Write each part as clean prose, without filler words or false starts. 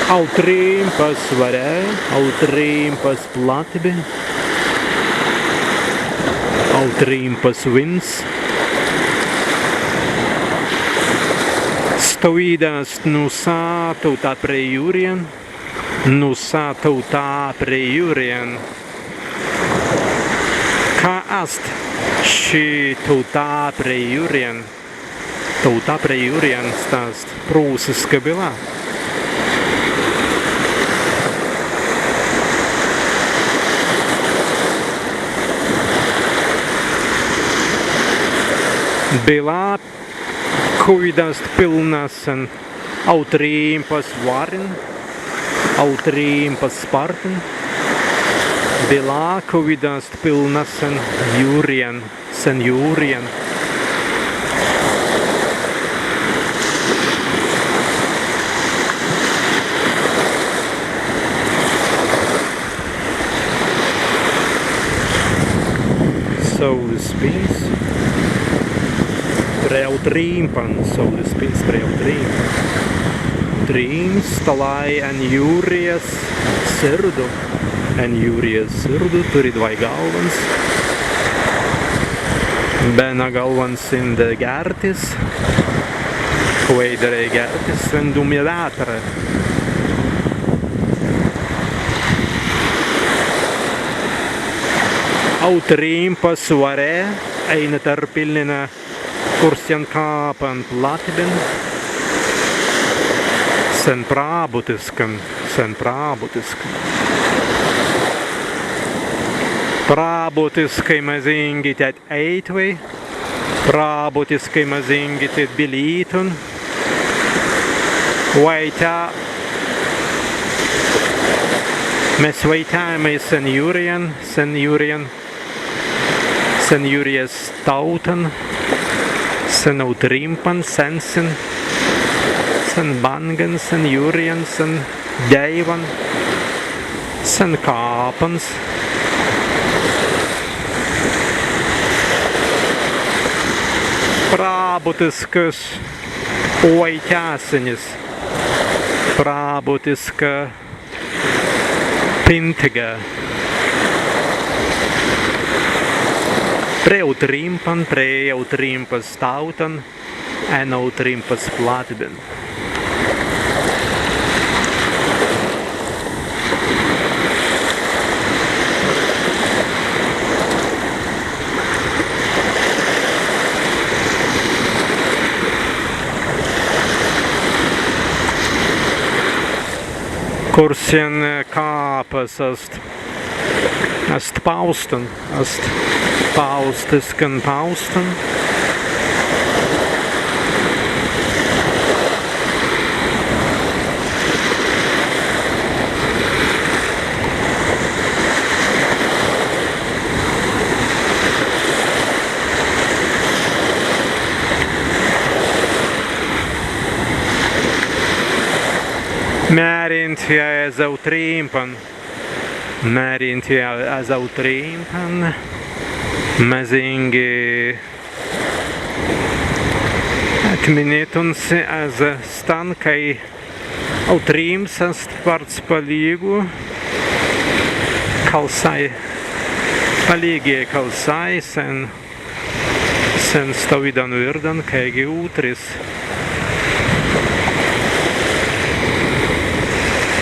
Autrimpas varē, autrimpas platbe, autrimpas vins. Stoidas nusa tauta prejurien, nusa tauta prejurien. Ca ast și tauta prejurien? Tauta prejurien stast prūsiska byla. Byla covidast pilnasen autrimpas varin, autrimpas spartan. Byla covidast pilnasen jūrien, sen jūrien. Saules pils. Preautrimpan, saules pils preautrimpan. Trīns talai en jūrijas sirdu. En jūrijas sirdu turid vai galvans. Bena galvans inde gärtis. Hueidere gärtis en dumja vätere. Autrimpas varē, eina tarpilnina kursien kāpan platben. Sen prābutiskan, sen prābutiskan. Prābutiskai mazingi tēt eitvai, prābutiskai mazingi tēt bilītun. Vaitā, mēs vaitājamai sen jūrien, sen jūrijas tautan, sen autrimpan, sensin, sen bangan, sen jūrien, sen deivan, sen kāpans. Prābutiskas oiķāsiņas, prābutiska pintiga. Preautrimpas tautan, en autrimpas platben. Kursien kāpas ast paustan, ast paustiskan paustan. Mērintie autrimpan, mazingi atminėtunsi stan, kai autrims ast parts palygu, kalsai, palygiai kalsai, sen stavidan virdan, kaigi utris.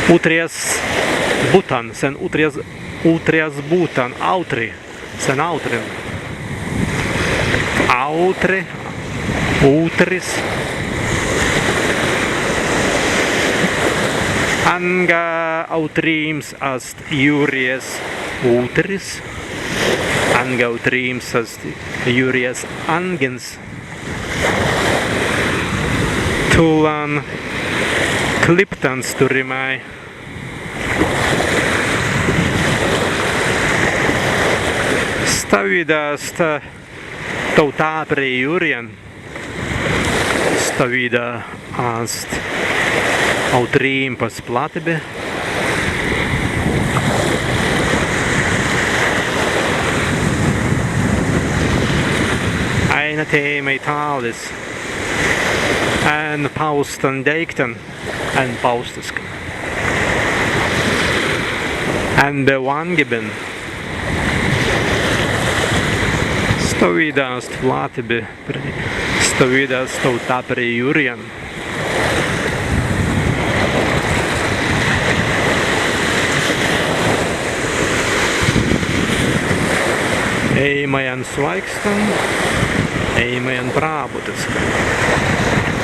Utries butan, sen utries butan, autri, sen autrin. Autri, utris. Anga autrims ast jūrijas utris. Anga autrims ast jūrijas angens. Tulan kliptans turimai. Stavida tauta prejurien. Stavida ast autrimpas platbe. Aina tēmai tālis. En paustan deiktan. En paustaskan. And the Vangeben. Stovida stauta prie Jurien. Eimajan Svaikstam, Eimajan Prābutiskai.